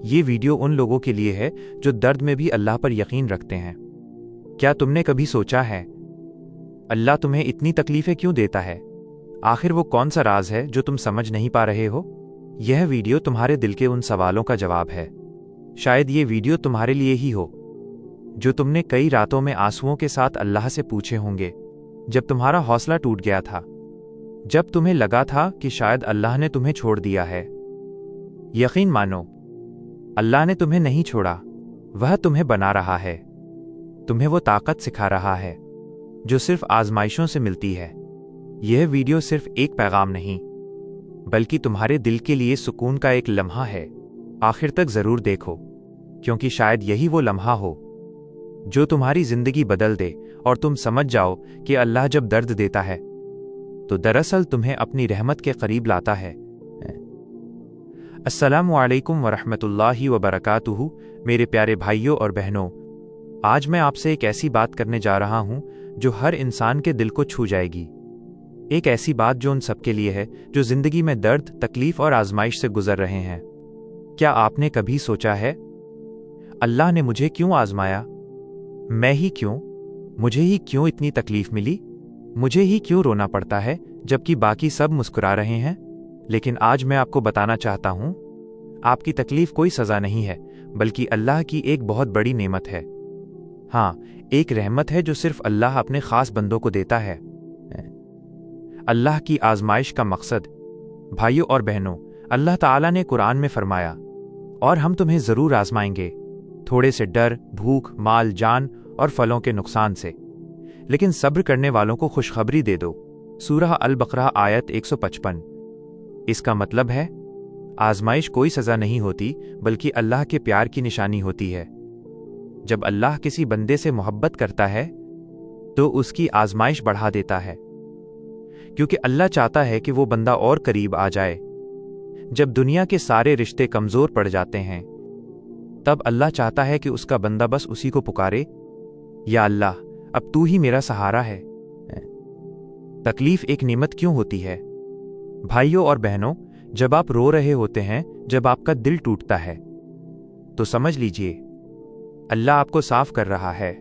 یہ ویڈیو ان لوگوں کے لیے ہے جو درد میں بھی اللہ پر یقین رکھتے ہیں۔ کیا تم نے کبھی سوچا ہے اللہ تمہیں اتنی تکلیفیں کیوں دیتا ہے؟ آخر وہ کون سا راز ہے جو تم سمجھ نہیں پا رہے ہو؟ یہ ویڈیو تمہارے دل کے ان سوالوں کا جواب ہے۔ شاید یہ ویڈیو تمہارے لیے ہی ہو جو تم نے کئی راتوں میں آنسوؤں کے ساتھ اللہ سے پوچھے ہوں گے، جب تمہارا حوصلہ ٹوٹ گیا تھا، جب تمہیں لگا تھا کہ شاید اللہ نے تمہیں چھوڑ دیا ہے۔ یقین مانو، اللہ نے تمہیں نہیں چھوڑا، وہ تمہیں بنا رہا ہے، تمہیں وہ طاقت سکھا رہا ہے جو صرف آزمائشوں سے ملتی ہے۔ یہ ویڈیو صرف ایک پیغام نہیں، بلکہ تمہارے دل کے لیے سکون کا ایک لمحہ ہے۔ آخر تک ضرور دیکھو، کیونکہ شاید یہی وہ لمحہ ہو جو تمہاری زندگی بدل دے اور تم سمجھ جاؤ کہ اللہ جب درد دیتا ہے تو دراصل تمہیں اپنی رحمت کے قریب لاتا ہے۔ السلام علیکم ورحمۃ اللہ وبرکاتہ، میرے پیارے بھائیوں اور بہنوں، آج میں آپ سے ایک ایسی بات کرنے جا رہا ہوں جو ہر انسان کے دل کو چھو جائے گی۔ ایک ایسی بات جو ان سب کے لیے ہے جو زندگی میں درد، تکلیف اور آزمائش سے گزر رہے ہیں۔ کیا آپ نے کبھی سوچا ہے اللہ نے مجھے کیوں آزمایا؟ میں ہی کیوں؟ مجھے ہی کیوں اتنی تکلیف ملی؟ مجھے ہی کیوں رونا پڑتا ہے جبکہ باقی سب مسکرا رہے ہیں؟ لیکن آج میں آپ کو بتانا چاہتا ہوں، آپ کی تکلیف کوئی سزا نہیں ہے، بلکہ اللہ کی ایک بہت بڑی نعمت ہے۔ ہاں، ایک رحمت ہے جو صرف اللہ اپنے خاص بندوں کو دیتا ہے۔ اللہ کی آزمائش کا مقصد، بھائیوں اور بہنوں، اللہ تعالیٰ نے قرآن میں فرمایا، اور ہم تمہیں ضرور آزمائیں گے، تھوڑے سے ڈر، بھوک، مال، جان اور پھلوں کے نقصان سے، لیکن صبر کرنے والوں کو خوشخبری دے دو۔ سورہ البقرہ آیت 155۔ اس کا مطلب ہے آزمائش کوئی سزا نہیں ہوتی، بلکہ اللہ کے پیار کی نشانی ہوتی ہے۔ جب اللہ کسی بندے سے محبت کرتا ہے تو اس کی آزمائش بڑھا دیتا ہے، کیونکہ اللہ چاہتا ہے کہ وہ بندہ اور قریب آ جائے۔ جب دنیا کے سارے رشتے کمزور پڑ جاتے ہیں، تب اللہ چاہتا ہے کہ اس کا بندہ بس اسی کو پکارے، یا اللہ، اب تو ہی میرا سہارا ہے۔ تکلیف ایک نعمت کیوں ہوتی ہے؟ بھائیوں اور بہنوں، جب آپ رو رہے ہوتے ہیں، جب آپ کا دل ٹوٹتا ہے، تو سمجھ لیجئے اللہ آپ کو صاف کر رہا ہے۔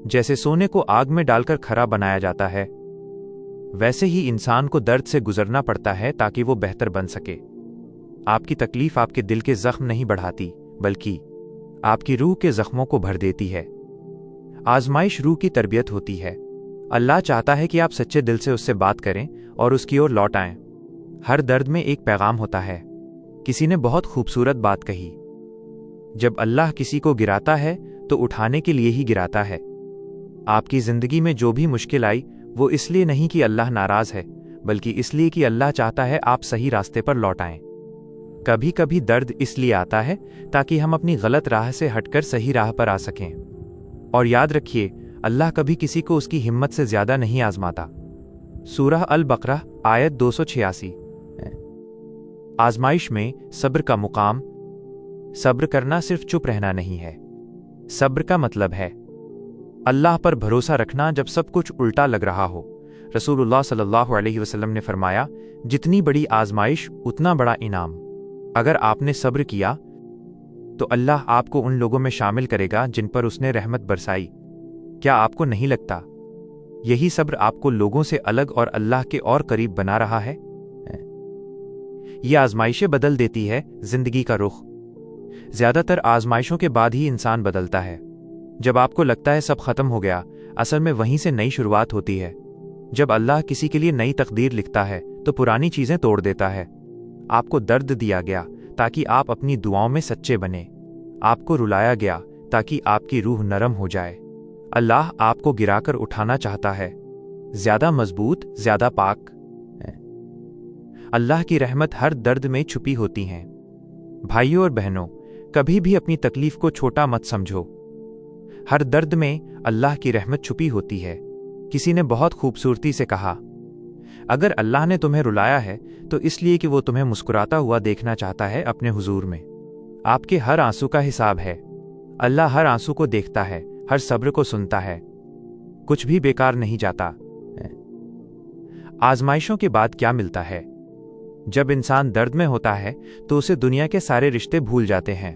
جیسے سونے کو آگ میں ڈال کر کھرا بنایا جاتا ہے، ویسے ہی انسان کو درد سے گزرنا پڑتا ہے تاکہ وہ بہتر بن سکے۔ آپ کی تکلیف آپ کے دل کے زخم نہیں بڑھاتی، بلکہ آپ کی روح کے زخموں کو بھر دیتی ہے۔ آزمائش روح کی تربیت ہوتی ہے۔ اللہ چاہتا ہے کہ آپ سچے دل سے اس سے بات کریں اور اس کی اور لوٹ آئیں۔ ہر درد میں ایک پیغام ہوتا ہے۔ کسی نے بہت خوبصورت بات کہی، جب اللہ کسی کو گراتا ہے تو اٹھانے کے لیے ہی گراتا ہے۔ آپ کی زندگی میں جو بھی مشکل آئی، وہ اس لیے نہیں کہ اللہ ناراض ہے، بلکہ اس لیے کہ اللہ چاہتا ہے آپ صحیح راستے پر لوٹ آئیں۔ کبھی کبھی درد اس لیے آتا ہے تاکہ ہم اپنی غلط راہ سے ہٹ کر صحیح راہ پر آ سکیں۔ اور یاد رکھیے، اللہ کبھی کسی کو اس کی ہمت سے زیادہ نہیں آزماتا۔ سورہ البقرہ آیت 286۔ آزمائش میں صبر کا مقام۔ صبر کرنا صرف چپ رہنا نہیں ہے۔ صبر کا مطلب ہے اللہ پر بھروسہ رکھنا جب سب کچھ الٹا لگ رہا ہو۔ رسول اللہ صلی اللہ علیہ وسلم نے فرمایا، جتنی بڑی آزمائش اتنا بڑا انعام۔ اگر آپ نے صبر کیا تو اللہ آپ کو ان لوگوں میں شامل کرے گا جن پر اس نے رحمت برسائی۔ کیا آپ کو نہیں لگتا یہی صبر آپ کو لوگوں سے الگ اور اللہ کے اور قریب بنا رہا ہے؟ یہ آزمائشیں بدل دیتی ہے زندگی کا رخ۔ زیادہ تر آزمائشوں کے بعد ہی انسان بدلتا ہے۔ جب آپ کو لگتا ہے سب ختم ہو گیا، اصل میں وہیں سے نئی شروعات ہوتی ہے۔ جب اللہ کسی کے لیے نئی تقدیر لکھتا ہے تو پرانی چیزیں توڑ دیتا ہے۔ آپ کو درد دیا گیا تاکہ آپ اپنی دعاؤں میں سچے بنیں۔ آپ کو رلایا گیا تاکہ آپ کی روح نرم ہو جائے۔ اللہ آپ کو گرا کر اٹھانا چاہتا ہے، زیادہ مضبوط، زیادہ پاک۔ اللہ کی رحمت ہر درد میں چھپی ہوتی ہیں۔ بھائیوں اور بہنوں، کبھی بھی اپنی تکلیف کو چھوٹا مت سمجھو۔ ہر درد میں اللہ کی رحمت چھپی ہوتی ہے۔ کسی نے بہت خوبصورتی سے کہا، اگر اللہ نے تمہیں رلایا ہے تو اس لیے کہ وہ تمہیں مسکراتا ہوا دیکھنا چاہتا ہے اپنے حضور میں۔ آپ کے ہر آنسو کا حساب ہے۔ اللہ ہر آنسو کو دیکھتا ہے، ہر صبر کو سنتا ہے۔ کچھ بھی بیکار نہیں جاتا۔ آزمائشوں کے بعد کیا ملتا ہے؟ جب انسان درد میں ہوتا ہے تو اسے دنیا کے سارے رشتے بھول جاتے ہیں۔